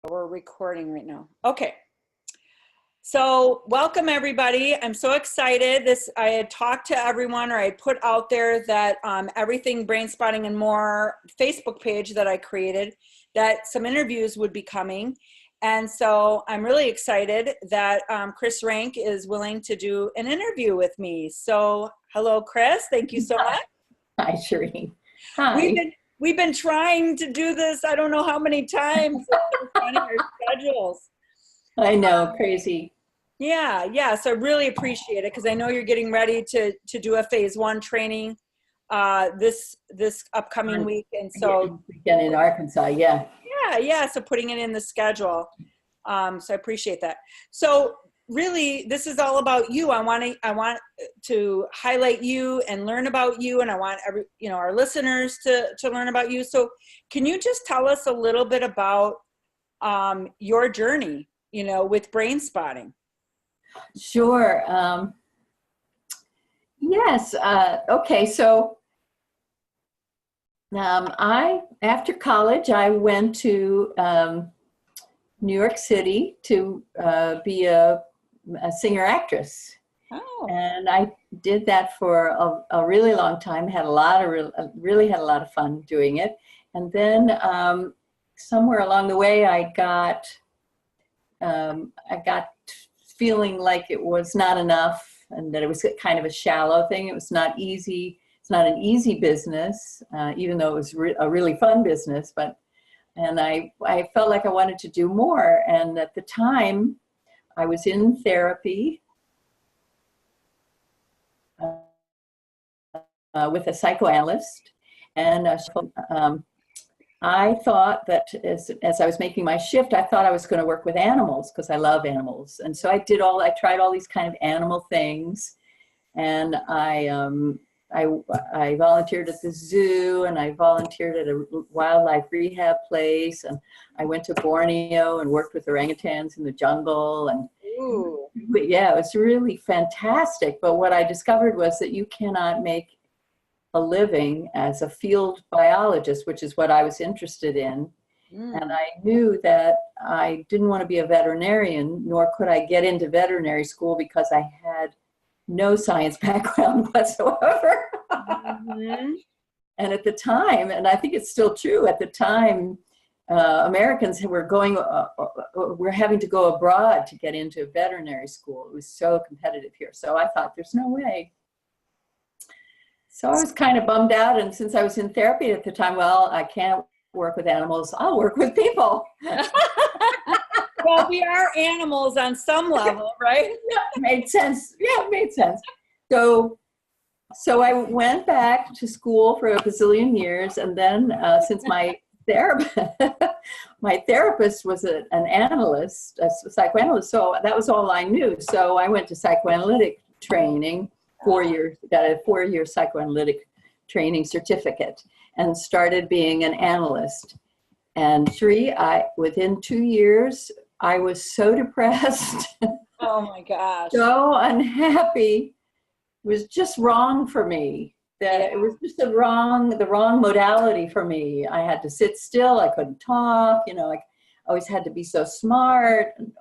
We're recording right now. Okay. So welcome everybody. I'm so excited. I had talked to everyone, or I put out there that Everything Brainspotting and More Facebook page that I created, that some interviews would be coming. And so I'm really excited that Chris Ranck is willing to do an interview with me. So hello, Chris. Thank you so much. Hi, Shereen. Hi. We've been trying to do this, I don't know how many times. It's been running our schedules. I know, crazy. Yeah. So I really appreciate it because I know you're getting ready to do a phase 1 training this upcoming week, and so weekend in Arkansas, yeah. So putting it in the schedule. So I appreciate that. So really, this is all about you. I want to highlight you and learn about you, and I want our listeners to learn about you. So can you just tell us a little bit about your journey, with Brainspotting? Sure. Yes. Okay. So after college, I went to New York City to be a singer-actress. Oh. And I did that for a really long time. Really had a lot of fun doing it. And then somewhere along the way, I got feeling like it was not enough, and that it was kind of a shallow thing. It was not easy. It's not an easy business, even though it was a really fun business. And I felt like I wanted to do more. And at the time, I was in therapy with a psychoanalyst, and I thought that as I was making my shift, I thought I was going to work with animals because I love animals. And so I tried all these kind of animal things, and I volunteered at the zoo, and I volunteered at a wildlife rehab place, and I went to Borneo and worked with orangutans in the jungle. And Ooh. Yeah, it was really fantastic. But what I discovered was that you cannot make a living as a field biologist, which is what I was interested in. And I knew that I didn't want to be a veterinarian, nor could I get into veterinary school because I had no science background whatsoever. Mm-hmm. And at the time, and I think it's still true, at the time, Americans were having to go abroad to get into veterinary school. It was so competitive here. So I thought, there's no way. So I was kind of bummed out, and since I was in therapy at the time, well, I can't work with animals, I'll work with people. Well, we are animals on some level, right? Yeah, it made sense. Yeah, it made sense. So I went back to school for a bazillion years, and then since my therapist was an analyst, a psychoanalyst, so that was all I knew. So I went to psychoanalytic training. 4 years, got a 4-year psychoanalytic training certificate, and started being an analyst. And within 2 years, I was so depressed. Oh my gosh. So unhappy. It was just wrong for me. It was just the wrong modality for me. I had to sit still. I couldn't talk. I always had to be so smart. And,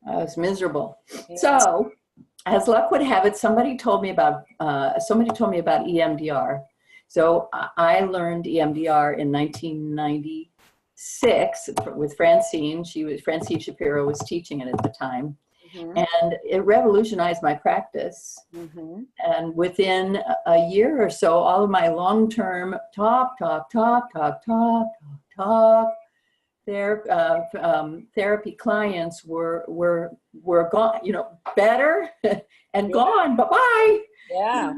I was miserable. Yeah. So, as luck would have it, somebody told me about EMDR. So I learned EMDR in 1996 with Francine. Francine Shapiro was teaching it at the time. Mm-hmm. And it revolutionized my practice. Mm-hmm. And within a year or so, all of my long-term therapy clients were gone, better and gone. Bye-bye. Yeah.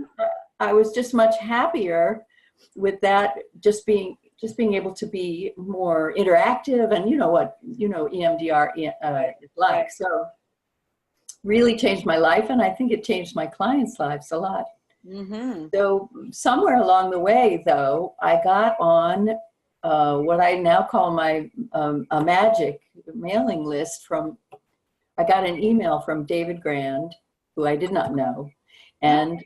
I was just much happier with that, just being able to be more interactive, and EMDR is like. So really changed my life, and I think it changed my clients' lives a lot. Mm-hmm. So somewhere along the way, though, I got on what I now call my a magic mailing list I got an email from David Grand, who I did not know. And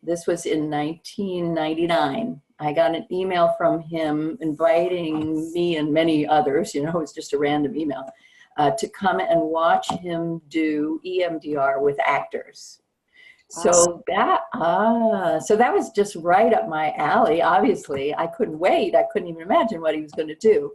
this was in 1999. I got an email from him inviting me and many others, you know, it was just a random email, to come and watch him do EMDR with actors. So that was just right up my alley. Obviously, I couldn't wait. I couldn't even imagine what he was going to do.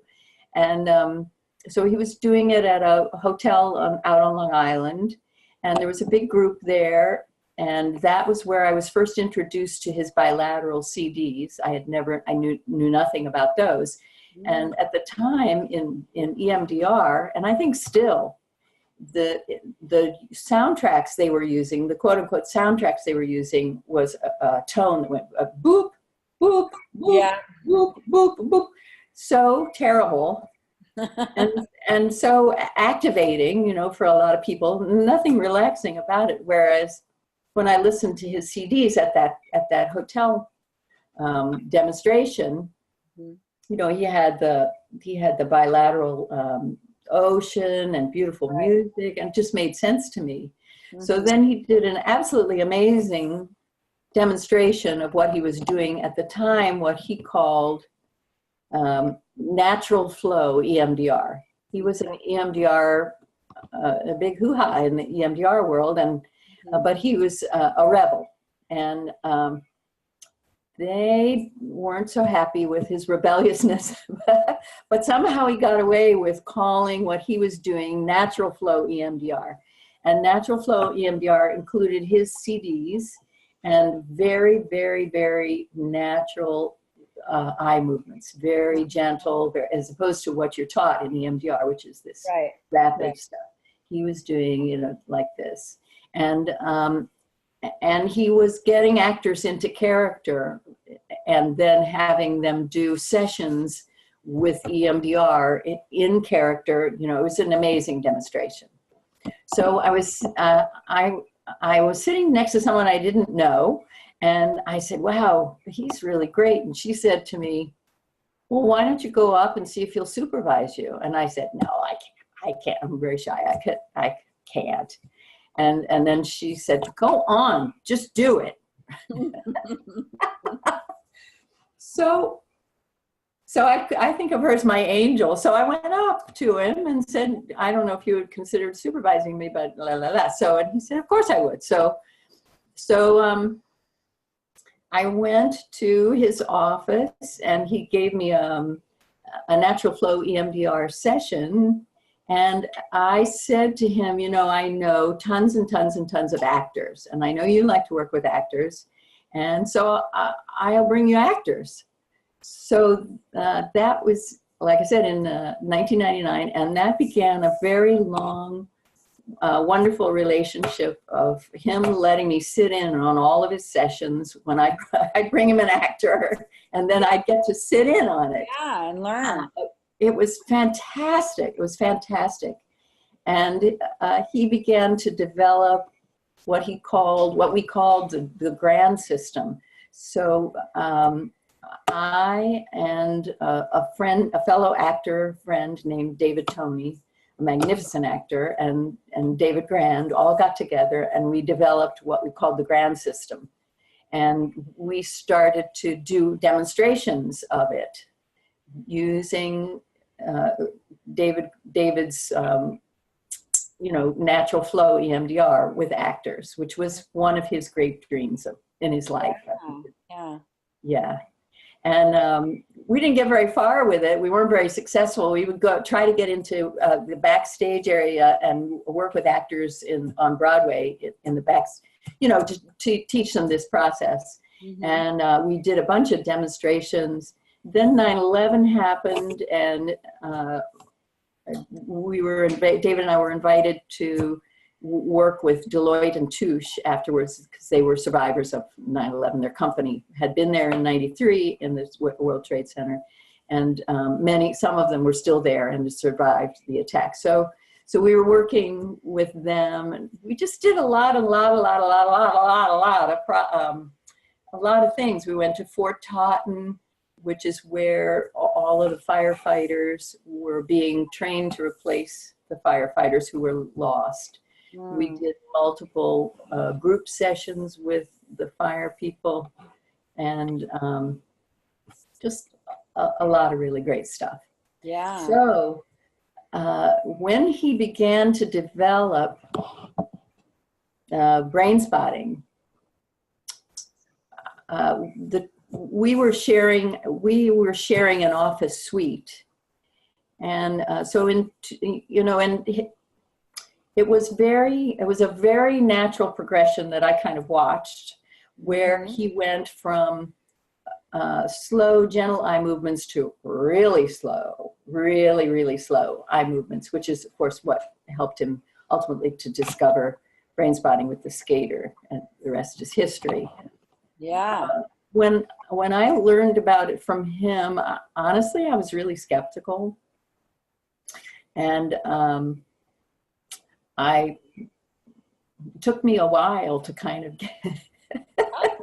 And so he was doing it at a hotel out on Long Island, and there was a big group there. And that was where I was first introduced to his bilateral CDs. I knew nothing about those. And at the time in EMDR, and I think still, the soundtracks they were using, the quote unquote soundtracks they were using, was a tone that went boop, boop, boop, Yeah. boop, boop, boop. So terrible. and so activating, you know, for a lot of people, nothing relaxing about it. Whereas when I listened to his CDs at that hotel demonstration, you know, he had the bilateral ocean and beautiful music, and it just made sense to me. So then he did an absolutely amazing demonstration of what he was doing at the time, what he called natural flow EMDR. He was an EMDR, a big hoo-ha in the EMDR world, and but he was a rebel, and they weren't so happy with his rebelliousness, but somehow he got away with calling what he was doing natural flow EMDR. And natural flow EMDR included his CDs and very, very, very natural eye movements, very gentle, as opposed to what you're taught in EMDR, which is this rapid stuff. He was doing, you know, like this. And he was getting actors into character and then having them do sessions with EMDR in character. You know, it was an amazing demonstration. So I was sitting next to someone I didn't know, and I said, wow, he's really great. And she said to me, well, why don't you go up and see if he'll supervise you? And I said, no, I can't. I'm very shy. I can't. And then she said, go on, just do it. So I think of her as my angel. So I went up to him and said, I don't know if you would consider supervising me, but la, la, la. So, and he said, of course I would. So I went to his office, and he gave me a natural flow EMDR session. And I said to him, you know, I know tons and tons and tons of actors, and I know you like to work with actors, and so I'll bring you actors. So that was, like I said, in 1999, and that began a very long, wonderful relationship of him letting me sit in on all of his sessions when I'd bring him an actor, and then I'd get to sit in on it. Yeah, and learn. It was fantastic. It was fantastic. And he began to develop what we called the grand system. So I and a fellow actor friend named David Toney, a magnificent actor, and David Grand all got together, and we developed what we called the grand system. And we started to do demonstrations of it using David's you know, natural flow EMDR with actors, which was one of his great dreams in his life. Yeah. And we didn't get very far with it. We weren't very successful. We would try to get into the backstage area and work with actors on Broadway in the backs, you know, to teach them this process. And we did a bunch of demonstrations. Then 9/11 happened, and David and I were invited to work with Deloitte and Touche afterwards, because they were survivors of 9/11. Their company had been there in '93 in the World Trade Center, and some of them were still there and survived the attack. So we were working with them, and we just did a lot of things. We went to Fort Totten, which is where all of the firefighters were being trained to replace the firefighters who were lost. We did multiple group sessions with the fire people, and just a lot of really great stuff. Yeah. So when he began to develop brain spotting, we were sharing an office suite, and so it was a very natural progression that I kind of watched, where he went from slow, gentle eye movements to really slow, really slow eye movements, which is, of course, what helped him ultimately to discover brain spotting with the skater, and the rest is history. Yeah. When I learned about it from him, honestly, I was really skeptical, and it took me a while to kind of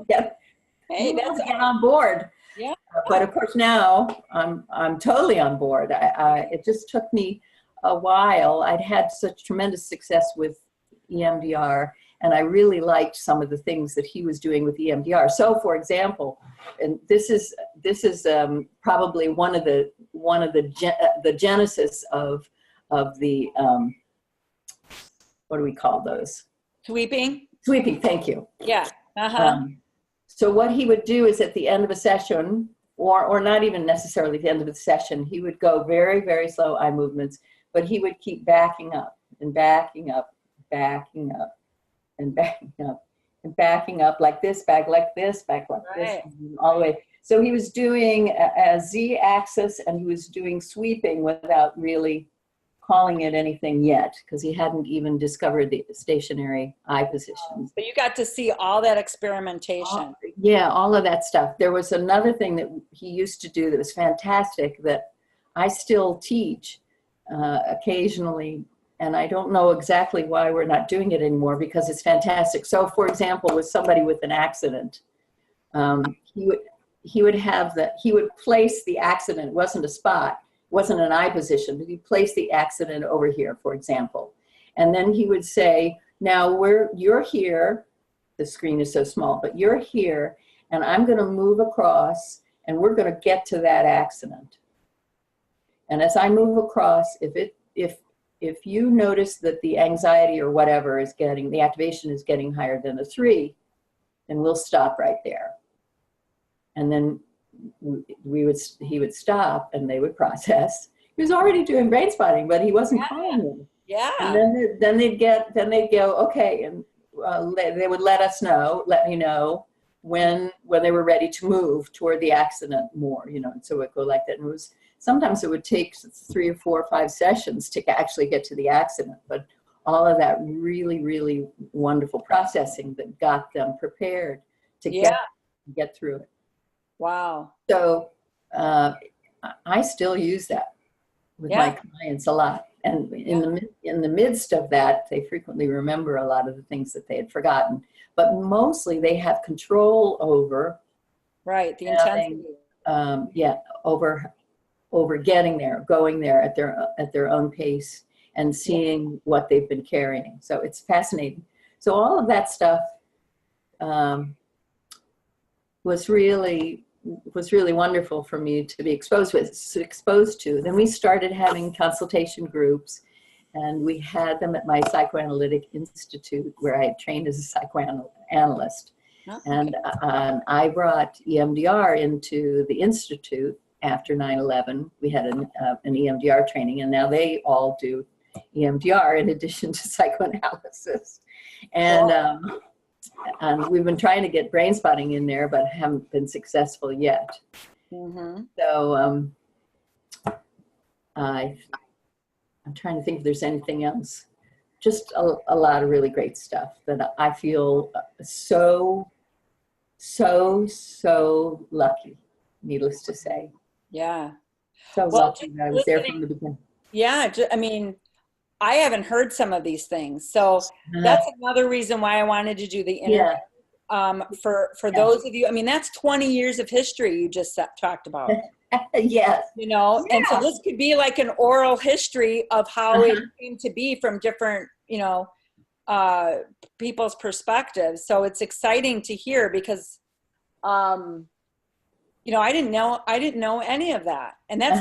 get on board. Yeah. But of course now I'm totally on board. It just took me a while. I'd had such tremendous success with EMDR, and I really liked some of the things that he was doing with EMDR. So, for example, and this is probably one of the genesis of the what do we call those? Sweeping. Thank you. Yeah. So what he would do is at the end of a session, or not even necessarily at the end of the session, he would go very, very slow eye movements, but he would keep backing up and backing up, backing up and backing up and backing up, like this, back like this, back like this, all the way. So he was doing a Z-axis, and he was doing sweeping without really calling it anything yet, because he hadn't even discovered the stationary eye positions. But you got to see all that experimentation. Yeah, all of that stuff. There was another thing that he used to do that was fantastic, that I still teach occasionally, and I don't know exactly why we're not doing it anymore, because it's fantastic. So, for example, with somebody with an accident, he would place the accident. It wasn't a spot, wasn't an eye position, but he placed the accident over here, for example. And then he would say, now you're here, the screen is so small, but you're here, and I'm going to move across, and we're going to get to that accident. And as I move across, if you notice that the anxiety or whatever the activation is getting higher than a 3, then we'll stop right there. And then he would stop, and they would process. He was already doing brain spotting, but he wasn't calling them. Yeah. And then they'd go, okay, and they would let me know when they were ready to move toward the accident more, and so it would go like that. And sometimes it would take 3 or 4 or 5 sessions to actually get to the accident, but all of that really, really wonderful processing that got them prepared to get through it. Wow. So I still use that with my clients a lot. And in the midst of that, they frequently remember a lot of the things that they had forgotten. But mostly they have control over the intensity. Over getting there, going there at their own pace, and seeing what they've been carrying. So it's fascinating. So all of that stuff was really wonderful for me to be exposed to. Then we started having consultation groups, and we had them at my psychoanalytic institute, where I had trained as a psychoanalyst. And I brought EMDR into the institute after 9/11. We had an EMDR training, and now they all do EMDR in addition to psychoanalysis. And we've been trying to get brain spotting in there, but haven't been successful yet. So I'm trying to think if there's anything else. Just a lot of really great stuff that I feel so lucky, needless to say. Yeah. So lucky that I was there from the beginning. Yeah. I mean, I haven't heard some of these things. So that's another reason why I wanted to do the interview. For those of you, I mean, that's 20 years of history you just talked about. Yes. And so this could be like an oral history of how it came to be from different, people's perspectives. So it's exciting to hear because, I didn't know any of that. And that's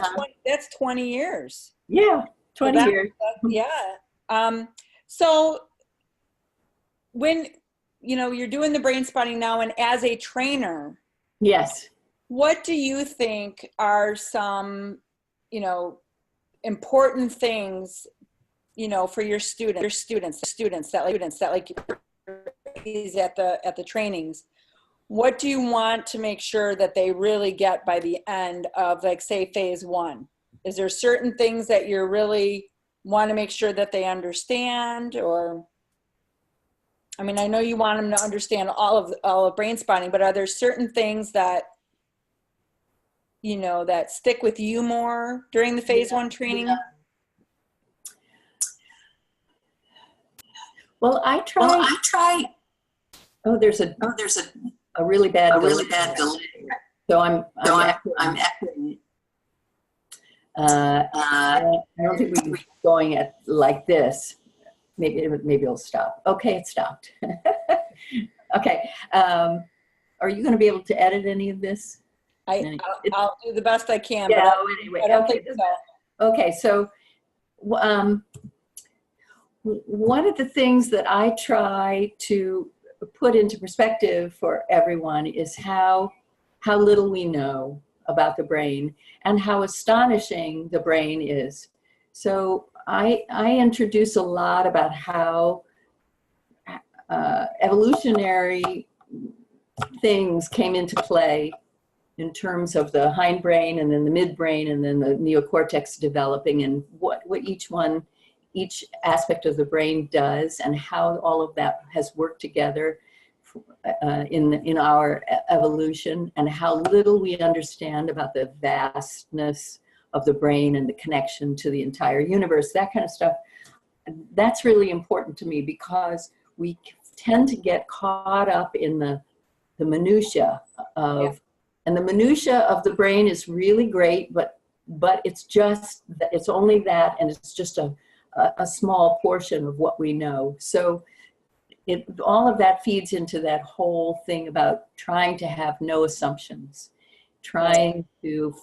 20 years. Yeah, 20 years. Yeah. So when, you're doing the brain spotting now, and as a trainer, yes, what do you think are some, important things, for your students that like at the trainings? What do you want to make sure that they really get by the end of, like, say, phase 1? Is there certain things that you really want to make sure that they understand? Or, I mean, I know you want them to understand all of brain spotting, but are there certain things that, that stick with you more during the phase 1 training? Yeah. Well, I try. Oh, there's a really bad delay. So I'm echoing. I don't think we're going at like this. Maybe it'll stop. Okay, it stopped. Okay. Are you going to be able to edit any of this? I'll do the best I can. Yeah. But Anyway, I don't think so. Okay. So, one of the things that I try to put into perspective for everyone is how little we know about the brain and how astonishing the brain is. So I introduce a lot about how evolutionary things came into play in terms of the hindbrain and then the midbrain and then the neocortex developing, and what each aspect of the brain does and how all of that has worked together in our evolution, and how little we understand about the vastness of the brain and the connection to the entire universe, that kind of stuff. That's really important to me because we tend to get caught up in the minutia of, and the minutia of the brain is really great, but it's only that, and it's just a small portion of what we know. So all of that feeds into that whole thing about trying to have no assumptions, trying to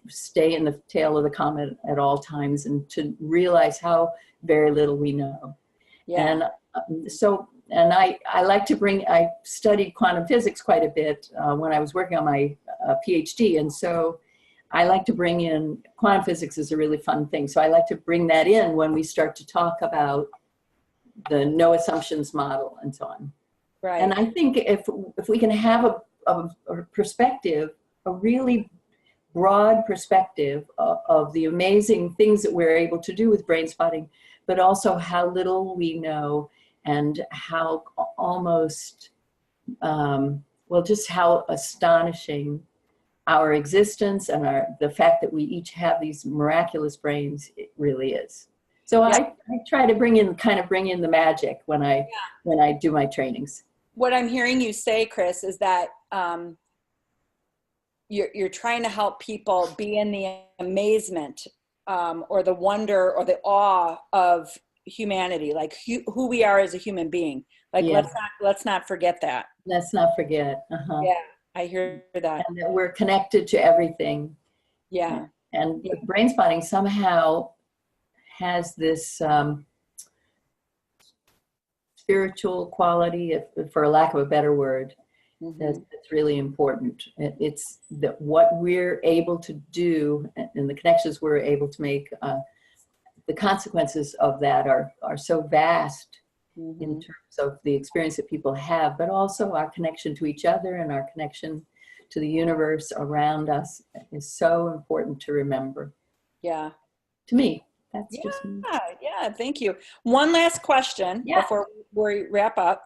stay in the tail of the comet at all times, and to realize how very little we know. Yeah. And I like to I studied quantum physics quite a bit when I was working on my PhD, and so I like to bring in, quantum physics is a really fun thing, so I like to bring that in when we start to talk about the no assumptions model and so on. Right. And I think if we can have a perspective, a really broad perspective of the amazing things that we're able to do with brain spotting, but also how little we know, and how almost, just how astonishing our existence and the fact that we each have these miraculous brains, it really is. So I try to bring in the magic when I do my trainings. What I'm hearing you say, Chris, is that you're trying to help people be in the amazement or the wonder or the awe of humanity, like who we are as a human being. Like, let's not forget that. Let's not forget. Uh-huh. Yeah, I hear that. And that we're connected to everything. Yeah. And brain spotting somehow has this spiritual quality, for lack of a better word, that's really important. It's that what we're able to do and the connections we're able to make, the consequences of that are so vast in terms of the experience that people have, but also our connection to each other and our connection to the universe around us is so important to remember. Yeah. To me. That's just me. Yeah, thank you. One last question before we wrap up.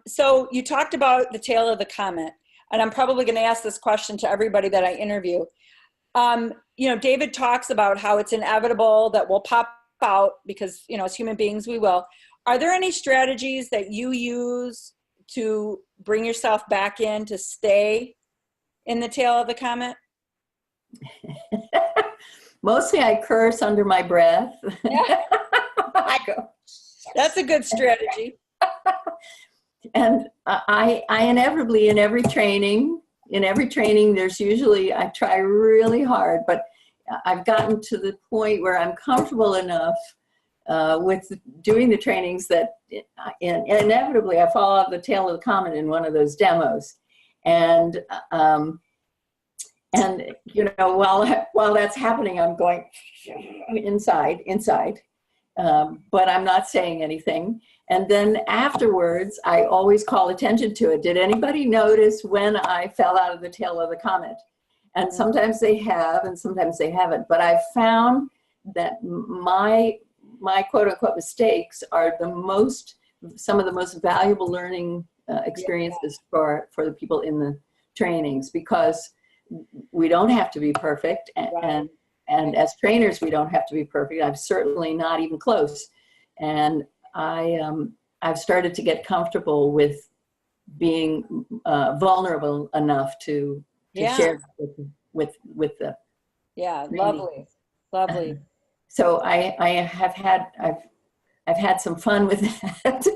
So you talked about the tail of the comet, and I'm probably going to ask this question to everybody that I interview. David talks about how it's inevitable that we'll pop out because, as human beings, we will. Are there any strategies that you use to bring yourself back in, to stay in the tail of the comet? Mostly I curse under my breath. Yeah. I go. That's a good strategy. And I inevitably, in every training, in every training, there's usually, I try really hard, but I've gotten to the point where I'm comfortable enough with doing the trainings that inevitably I fall off the tail of the comet in one of those demos. And you know, while that's happening, I'm going inside, but I'm not saying anything. And then afterwards, I always call attention to it. Did anybody notice when I fell out of the tail of the comet? And sometimes they have, and sometimes they haven't. But I've found that my quote unquote mistakes are some of the most valuable learning experiences for the people in the trainings, because we don't have to be perfect, and as trainers we don't have to be perfect. I'm certainly not even close, and I've started to get comfortable with being vulnerable enough to share with the training. Lovely. So I've had some fun with that.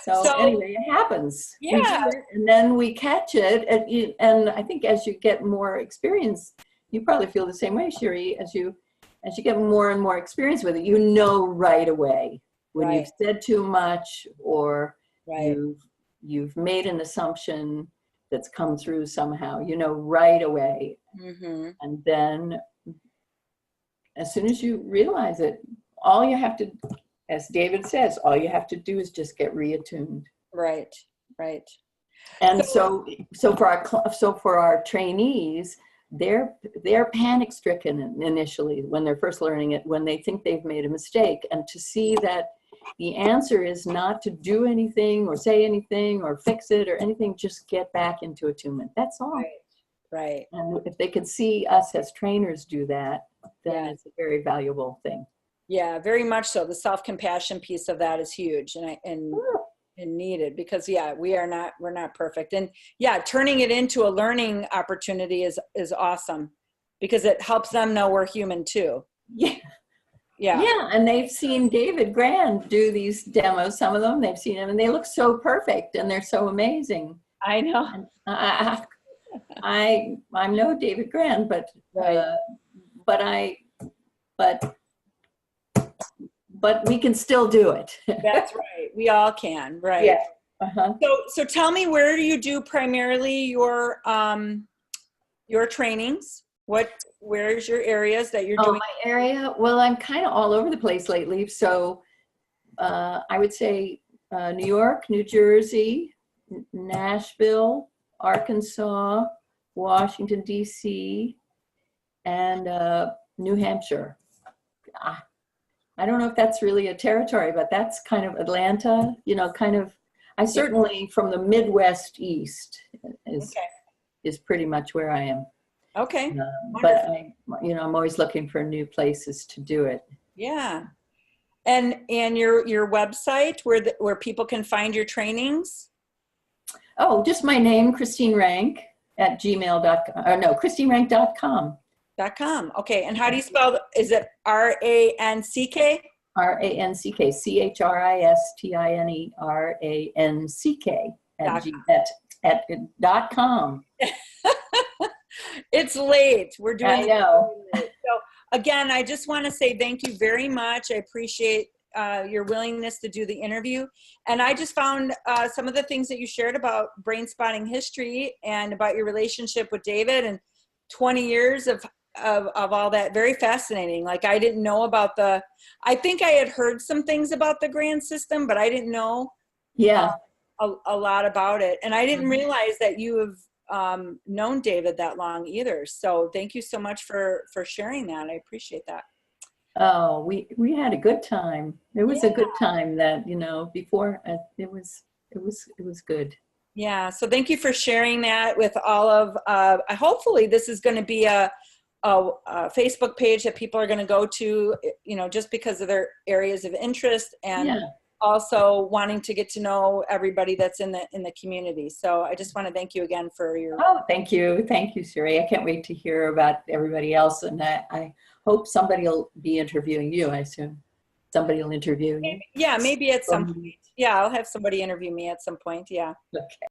So anyway, it happens. Yeah. We do it, and then we catch it. And I think as you get more experience, you probably feel the same way, Sherry, as you get more and more experience with it, you know right away when you've said too much, or you've made an assumption that's come through somehow, you know right away. Mm-hmm. And then as soon as you realize it, all you have to, as David says, all you have to do is just get reattuned. Right. And so for our trainees, they're panic stricken initially when they're first learning it, when they think they've made a mistake, and to see that the answer is not to do anything or say anything or fix it or anything, just get back into attunement. That's all. Right. And if they can see us as trainers do that, then it's a very valuable thing. Yeah, very much so. The self-compassion piece of that is huge and needed, because we're not perfect. And turning it into a learning opportunity is awesome, because it helps them know we're human too. Yeah, and they've seen David Grand do these demos, some of them, they've seen them, and they look so perfect, and they're so amazing. I know. I'm no David Grand, but we can still do it. That's right. We all can, right? Yeah. Uh-huh. So tell me, where do you do primarily your trainings? Where's your areas that you're doing? My area? Well, I'm kind of all over the place lately. So I would say New York, New Jersey, Nashville, Arkansas, Washington, D.C., and New Hampshire. I don't know if that's really a territory, but that's kind of Atlanta, I certainly from the Midwest East is pretty much where I am. Okay. But I'm always looking for new places to do it. Yeah. And your website where people can find your trainings? Oh, just my name, Christine Ranck at gmail.com. Or no, ChristineRanck.com. .com. Okay. And how do you spell? Is it R-A-N-C-K? R-A-N-C-K, ChristineRanck at .com. It's late. We're doing. I know. So again, I just want to say thank you very much. I appreciate your willingness to do the interview. And I just found some of the things that you shared about Brainspotting history and about your relationship with David and 20 years of all that very fascinating. Like, I didn't know about I think I had heard some things about the grant system, but I didn't know a lot about it. And I didn't realize that you have known David that long either. So thank you so much for sharing that. I appreciate that. Oh, we had a good time. It was a good time that, before it was good. Yeah. So thank you for sharing that with all of, hopefully this is going to be a Facebook page that people are going to go to, just because of their areas of interest and also wanting to get to know everybody that's in the community. So I just want to thank you again for your. Oh, thank you. Thank you, Siri. I can't wait to hear about everybody else. And I hope somebody will be interviewing you, I assume. somebody will interview you. Yeah, maybe at some Um, point. Yeah, I'll have somebody interview me at some point. Yeah. Okay.